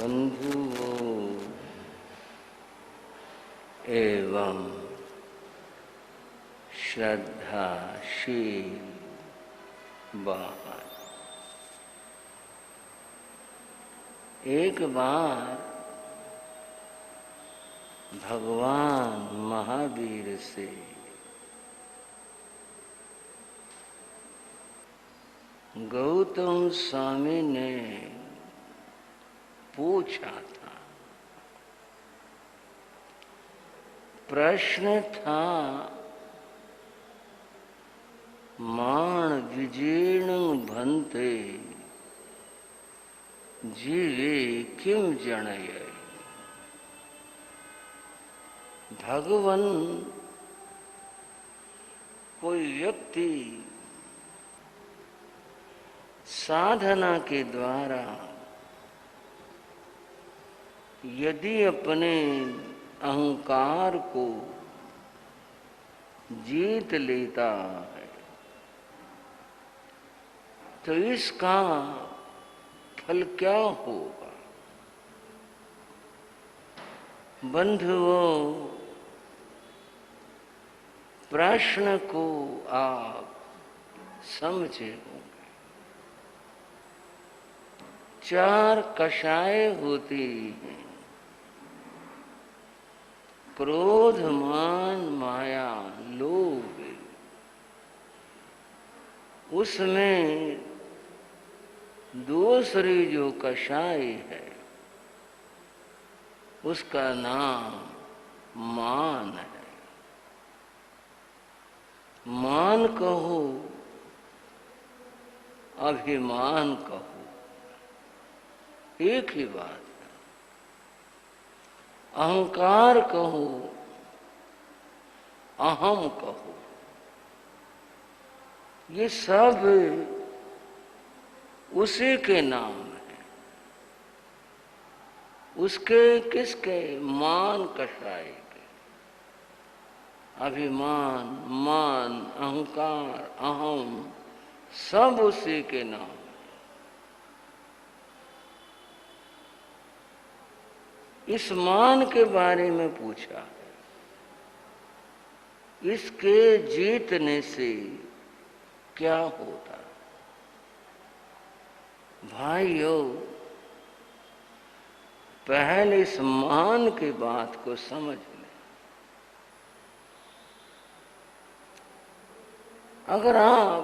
बंधुओं एवं श्रद्धाशील बाहर, एक बार भगवान महावीर से गौतम स्वामी ने पूछा था। प्रश्न था, मान विजीर्ण भन्ते जीवे किम जनय। भगवान कोई व्यक्ति साधना के द्वारा यदि अपने अहंकार को जीत लेता है तो इसका फल क्या होगा? बंधुओं, प्रश्न को आप समझे होंगे। 4 कषाय होती हैं: क्रोध, मान, माया, लोभ। उसमें दूसरी जो कषाय है उसका नाम मान है। मान कहो, अभिमान कहो, एक ही बात है। अहंकार कहो, अहम कहो, ये सब उसी के नाम है। उसके किसके? मान कषाय के। अभिमान, मान, अहंकार, अहम सब उसी के नाम। इस मान के बारे में पूछा है। इसके जीतने से क्या होता? भाइयों, पहले इस मान की बात को समझ लें। अगर आप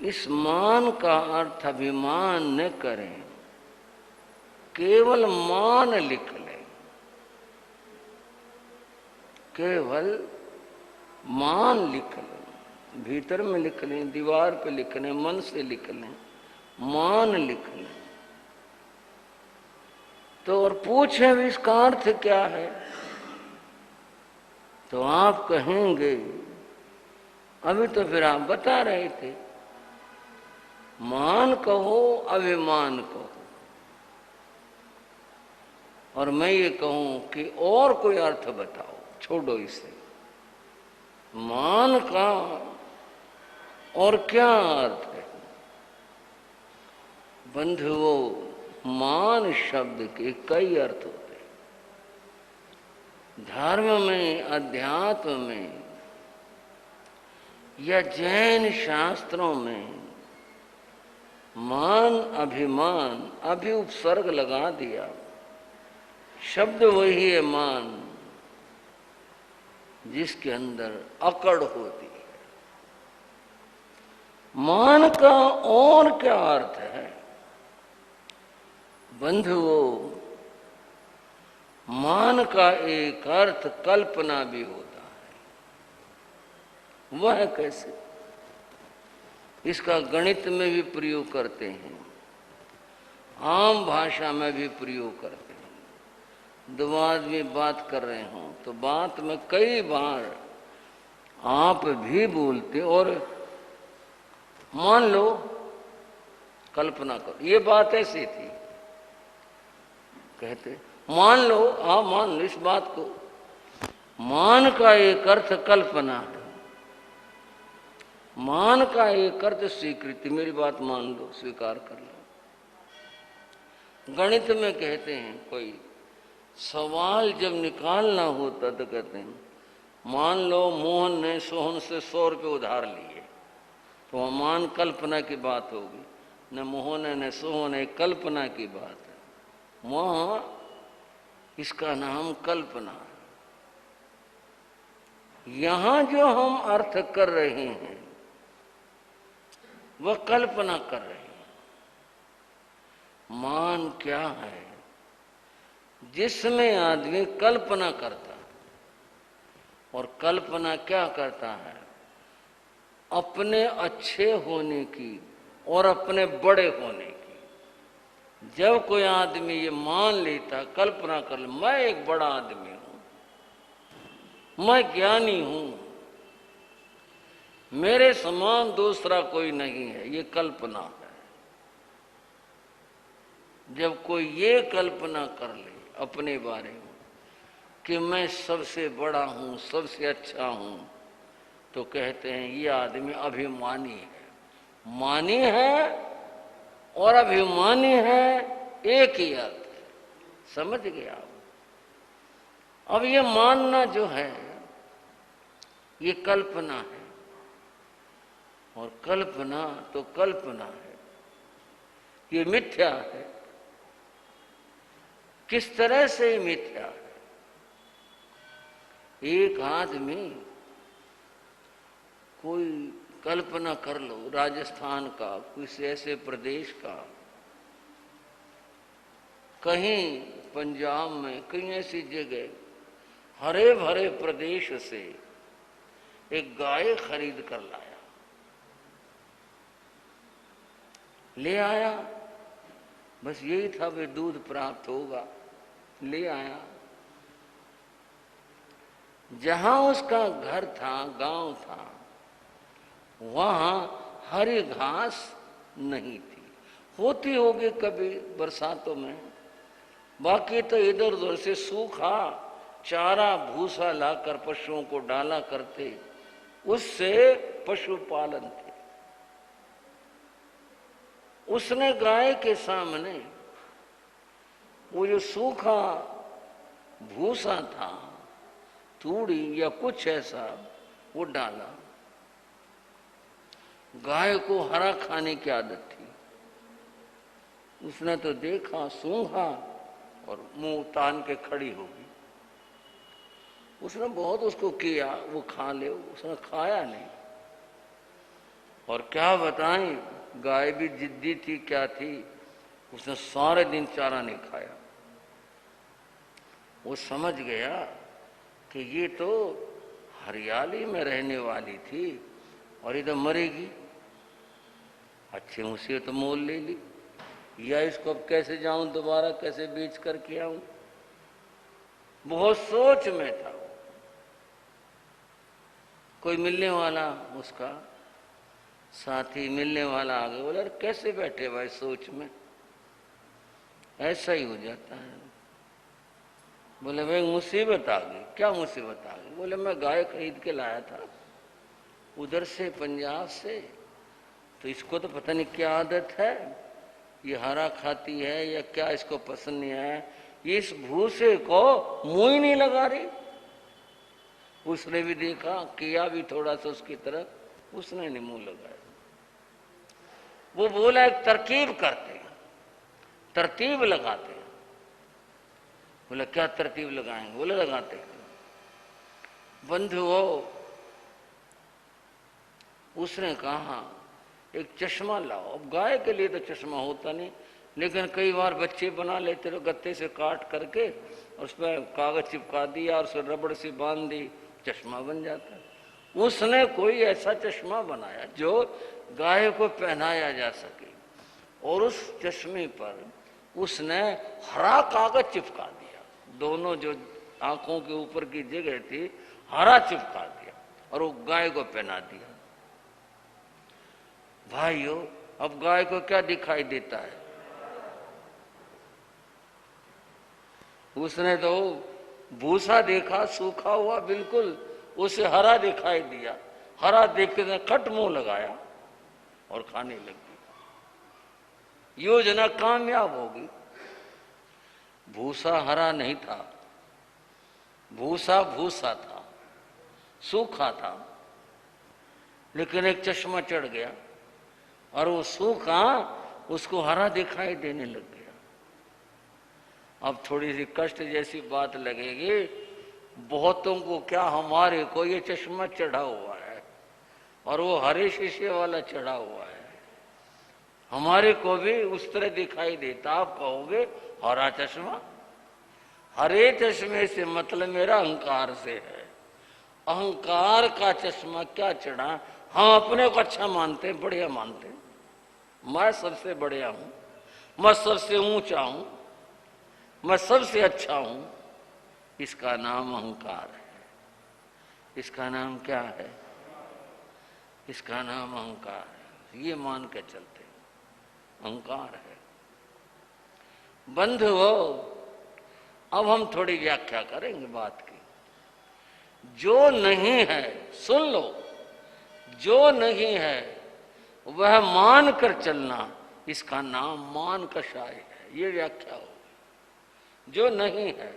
इस मान का अर्थ अभिमान न करें, केवल मान लिख लें, केवल मान लिख लें, भीतर में लिख लें, दीवार पे लिख लें, मन से लिख लें, मान लिख लें, तो और पूछें इसका अर्थ क्या है तो आप कहेंगे, अभी तो फिर आप बता रहे थे, मान कहो, अभिमान कहो, और मैं ये कहूं कि और कोई अर्थ बताओ, छोड़ो इसे। मान का और क्या अर्थ है? बंधुओं, मान शब्द के कई अर्थ होते हैं। धर्म में, अध्यात्म में या जैन शास्त्रों में मान, अभिमान, अभि उपसर्ग लगा दिया, शब्द वही है मान, जिसके अंदर अकड़ होती है। मान का और क्या अर्थ है? बंधुओं, मान का एक अर्थ कल्पना भी होता है। वह कैसे? इसका गणित में भी प्रयोग करते हैं, आम भाषा में भी प्रयोग करते हैं। दो आदमी बात कर रहे हों तो बात में कई बार आप भी बोलते, और मान लो, कल्पना करो, ये बात ऐसी थी, कहते मान लो, आप मान लो इस बात को। मान का एक अर्थ कल्पना है, मान का एक अर्थ स्वीकृति, मेरी बात मान लो, स्वीकार कर लो। गणित में कहते हैं कोई सवाल जब निकालना होता तो कहते हैं मान लो मोहन ने सोहन से 100 रुपये उधार लिए, तो वह मान कल्पना की बात होगी, न मोहन है न सोहन है, कल्पना की बात है। वहां इसका नाम कल्पना है। यहां जो हम अर्थ कर रहे हैं वह कल्पना कर रहे हैं। मान क्या है? जिसमें आदमी कल्पना करता है। और कल्पना क्या करता है? अपने अच्छे होने की और अपने बड़े होने की। जब कोई आदमी ये मान लेता, कल्पना कर ले, मैं एक बड़ा आदमी हूं, मैं ज्ञानी हूं, मेरे समान दूसरा कोई नहीं है, ये कल्पना है। जब कोई ये कल्पना कर ले अपने बारे में कि मैं सबसे बड़ा हूं, सबसे अच्छा हूं, तो कहते हैं ये आदमी अभिमानी है। मानी है और अभिमानी है, एक ही अर्थ है। समझ गए आप? अब ये मानना जो है ये कल्पना है, और कल्पना तो कल्पना है, ये मिथ्या है। किस तरह से मिथ्या है? एक आदमी कोई कल्पना कर लो राजस्थान का, किसी ऐसे प्रदेश का, कहीं पंजाब में, कहीं ऐसी जगह हरे भरे प्रदेश से एक गाय खरीद कर लाया, ले आया, बस यही था वे दूध प्राप्त होगा, ले आया। जहां उसका घर था, गांव था, वहां हरी घास नहीं थी। होती होगी कभी बरसातों में, बाकी तो इधर उधर से सूखा चारा भूसा लाकर पशुओं को डाला करते, उससे पशुपालन थे। उसने गाय के सामने वो जो सूखा भूसा था, तूड़ी या कुछ ऐसा, वो डाला। गाय को हरा खाने की आदत थी। उसने तो देखा सूंघा और मुंह तान के खड़ी होगी। उसने बहुत उसको किया वो खा ले, उसने खाया नहीं। और क्या बताएं, गाय भी जिद्दी थी, क्या थी, उसने सारे दिन चारा नहीं खाया। वो समझ गया कि ये तो हरियाली में रहने वाली थी और इधर मरेगी, अच्छे मुझसे तो मोल ले ली, या इसको अब कैसे जाऊं दोबारा, कैसे बेच करके आऊं। बहुत सोच में था। कोई मिलने वाला, उसका साथी मिलने वाला आ गया, बोले अरे कैसे बैठे भाई सोच में, ऐसा ही हो जाता है। बोले भाई मुसीबत आ गई। क्या मुसीबत आ गई? बोले मैं गाय खरीद के लाया था उधर से, पंजाब से, तो इसको तो पता नहीं क्या आदत है, ये हरा खाती है या क्या, इसको पसंद नहीं है, ये इस भूसे को मुंह ही नहीं लगा रही। उसने भी देखा, किया भी थोड़ा सा उसकी तरफ, उसने नहीं मुंह लगाया। वो बोला एक तरकीब करते हैं, तरतीब लगाते हैं। बोला क्या तरतीब लगाएंगे? बोले लगाते हैं। बंधुओं, उसने कहा एक चश्मा लाओ। अब गाय के लिए तो चश्मा होता नहीं, लेकिन कई बार बच्चे बना लेते तो गत्ते से काट करके उस पर कागज चिपका दिया और उसे रबड़ से बांध दी, चश्मा बन जाता है। उसने कोई ऐसा चश्मा बनाया जो गाय को पहनाया जा सके, और उस चश्मे पर उसने हरा कागज चिपका दिया। दोनों जो आंखों के ऊपर की जगह थी हरा चिपका दिया और वो गाय को पहना दिया। भाइयों, अब गाय को क्या दिखाई देता है? उसने तो भूसा देखा सूखा हुआ बिल्कुल, उसे हरा दिखाई दिया। हरा देख के खट मुंह लगाया और खाने लगी। योजना कामयाब होगी। भूसा हरा नहीं था, भूसा भूसा था, सूखा था, लेकिन एक चश्मा चढ़ गया और वो सूखा उसको हरा दिखाई देने लग गया। अब थोड़ी सी कष्ट जैसी बात लगेगी, बहुतों को क्या, हमारे को ये चश्मा चढ़ा हुआ है और वो हरे शीशे वाला चढ़ा हुआ है, हमारे को भी उस तरह दिखाई देता। आप कहोगे हरा चश्मा, हरे चश्मे से मतलब मेरा अहंकार से है। अहंकार का चश्मा क्या चढ़ा, हम अपने को अच्छा मानते हैं, बढ़िया मानते हैं, मैं सबसे बढ़िया हूं, मैं सबसे ऊंचा हूं, मैं सबसे अच्छा हूं। इसका नाम अहंकार है। इसका नाम क्या है? इसका नाम अहंकार है। ये मान के चलते अहंकार है। बंधुओं, अब हम थोड़ी व्याख्या करेंगे बात की। जो नहीं है, सुन लो, जो नहीं है वह मान कर चलना, इसका नाम मान कषाय है। ये व्याख्या हो। जो नहीं है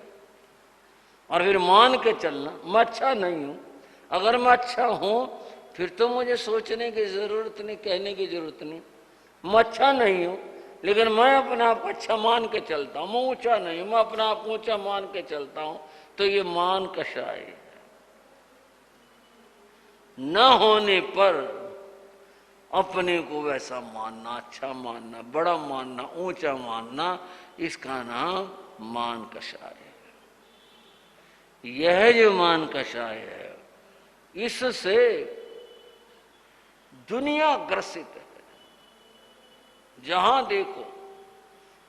और फिर मान के चलना, मैं अच्छा नहीं हूं। अगर मैं अच्छा हूं फिर तो मुझे सोचने की जरूरत नहीं, कहने की जरूरत नहीं। मैं अच्छा नहीं हूं लेकिन मैं अपने आप को अच्छा मान के चलता हूं। मैं ऊंचा नहीं हूं, मैं अपने आप को ऊंचा मान के चलता हूं, तो ये मान कषाय है। न होने पर अपने को वैसा मानना, अच्छा मानना, बड़ा मानना, ऊंचा मानना, इसका नाम मान कषाय है। यह जो मान कषाय है, इससे दुनिया ग्रसित है। जहां देखो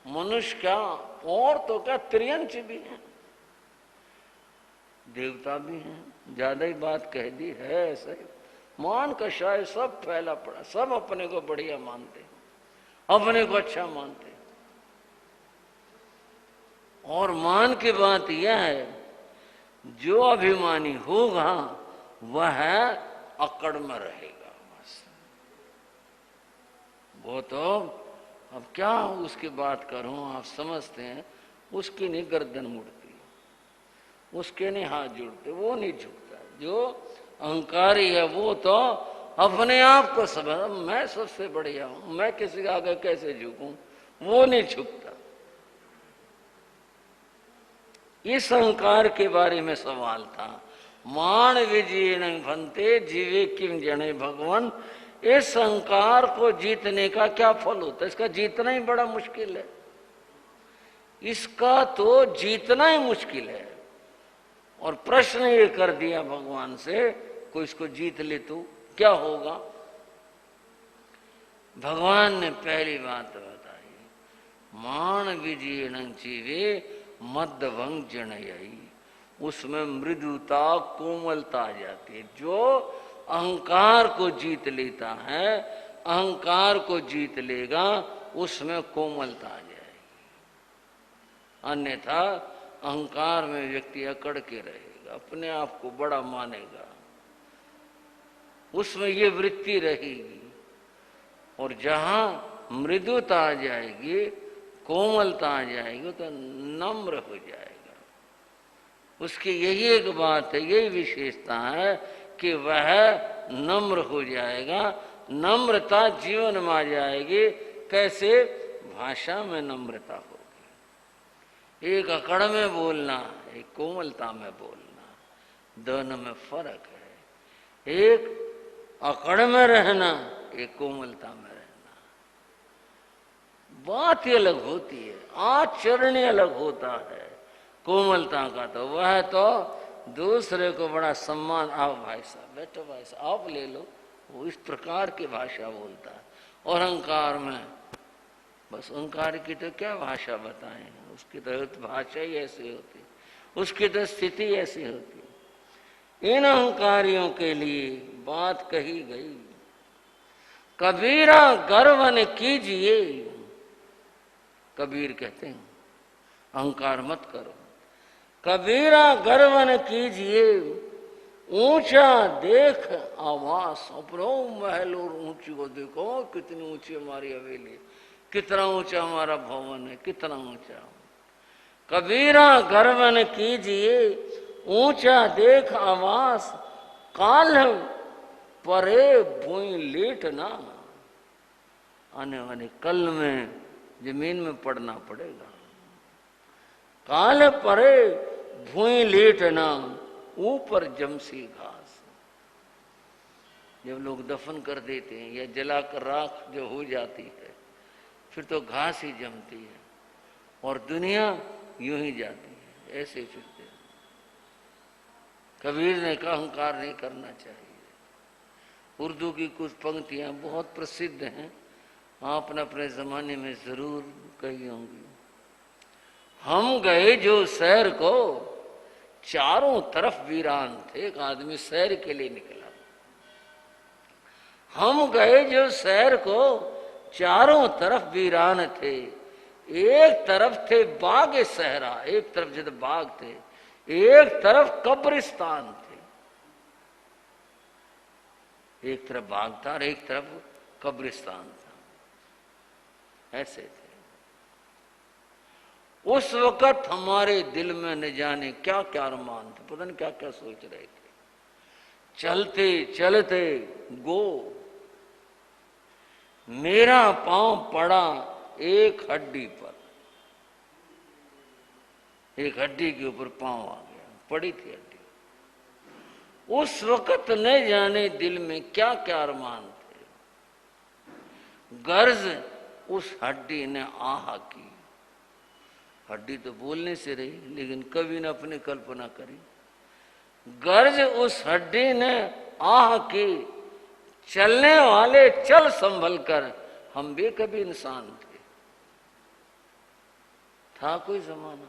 मनुष्य क्या, और तो क्या, त्रियंच भी हैं, देवता भी हैं। ज्यादा ही बात कह दी है ऐसे। मान कषाय सब फैला पड़ा, सब अपने को बढ़िया मानते, अपने को अच्छा मानते। और मान की बात यह है, जो अभिमानी होगा वह अकड़ में रहेगा बस। वो तो अब क्या उसकी बात करूं, आप समझते हैं, उसकी नहीं गर्दन मुड़ती, उसके नहीं हाथ जुड़ते, वो नहीं झुकता। जो अहंकारी है वो तो अपने आप को समझ, मैं सबसे बढ़िया हूं, मैं किसी के आगे कैसे झुकूं, वो नहीं झुकता। इस अहंकार के बारे में सवाल था। मान विजयेन भंते जीवे किम जने भगवान। इस अहंकार को जीतने का क्या फल होता है? इसका जीतना ही बड़ा मुश्किल है। इसका तो जीतना ही मुश्किल है। और प्रश्न ये कर दिया भगवान से, कोई इसको जीत ले तो क्या होगा? भगवान ने पहली बात बताई, मान विजयेन जीवे मध्यभंग जनयी। उसमें मृदुता, कोमलता आ जाती है। जो अहंकार को जीत लेता है, अहंकार को जीत लेगा, उसमें कोमलता आ जाएगी। अन्यथा अहंकार में व्यक्ति अकड़ के रहेगा, अपने आप को बड़ा मानेगा, उसमें ये वृत्ति रहेगी। और जहां मृदुता आ जाएगी, कोमलता आ जाएगी, तो नम्र हो जाएगा। उसकी यही एक बात है, यही विशेषता है कि वह नम्र हो जाएगा। नम्रता जीवन में आ जाएगी। कैसे? भाषा में नम्रता होगी। एक अकड़ में बोलना, एक कोमलता में बोलना, दोनों में फर्क है। एक अकड़ में रहना, एक कोमलता में रहना। बात ही अलग होती है, आचरण अलग होता है। कोमलता का तो वह तो दूसरे को बड़ा सम्मान, आओ भाई साहब, बैठो भाई साहब, आप ले लो, वो इस प्रकार की भाषा बोलता है। और अहंकार में बस, अहंकार की तो क्या भाषा बताएं, उसकी तो भाषा ही ऐसी होती, उसकी तो स्थिति ऐसी होती। इन अहंकारियों के लिए बात कही गई, कबीरा गर्व न कीजिए। कबीर कहते हैं अहंकार मत करो। कबीरा गर्व न कीजिए, ऊंचा देख आवास। अपनो महल और ऊंची को देखो, कितनी ऊंची हमारी हवेली, कितना ऊंचा हमारा भवन है, कितना ऊंचा। कबीरा गर्वन कीजिए ऊंचा देख आवास, काल परे भूई लेटना। आने वाले कल में जमीन में पड़ना पड़ेगा। काल परे भूई लेटना, ऊपर जमसी घास। जब लोग दफन कर देते हैं या जलाकर राख जो हो जाती है, फिर तो घास ही जमती है और दुनिया यूं ही जाती है, ऐसे फिरते हैं। कबीर ने कहा अहंकार नहीं करना चाहिए। उर्दू की कुछ पंक्तियां बहुत प्रसिद्ध हैं, आपने अपने जमाने में जरूर कही होंगी। हम गए जो शहर को, चारों तरफ वीरान थे। एक आदमी शहर के लिए निकला। हम गए जो शहर को, चारों तरफ वीरान थे। एक तरफ थे बाग सहरा, एक तरफ जब बाग थे, एक तरफ कब्रिस्तान थे। एक तरफ बाग था और एक तरफ कब्रिस्तान था, ऐसे थे। उस वक्त हमारे दिल में न जाने क्या क्या अरमान थे, पता नहीं क्या क्या सोच रहे थे। चलते चलते गो मेरा पांव पड़ा एक हड्डी पर, एक हड्डी के ऊपर पांव आ गया, पड़ी थी हड्डी। उस वक्त न जाने दिल में क्या क्या अरमान थे। गर्ज उस हड्डी ने आहा की। हड्डी तो बोलने से रही, लेकिन कवि ने अपनी कल्पना करी। गर्ज उस हड्डी ने आह की, चलने वाले चल संभल कर, हम भी कभी इंसान थे। था कोई जमाना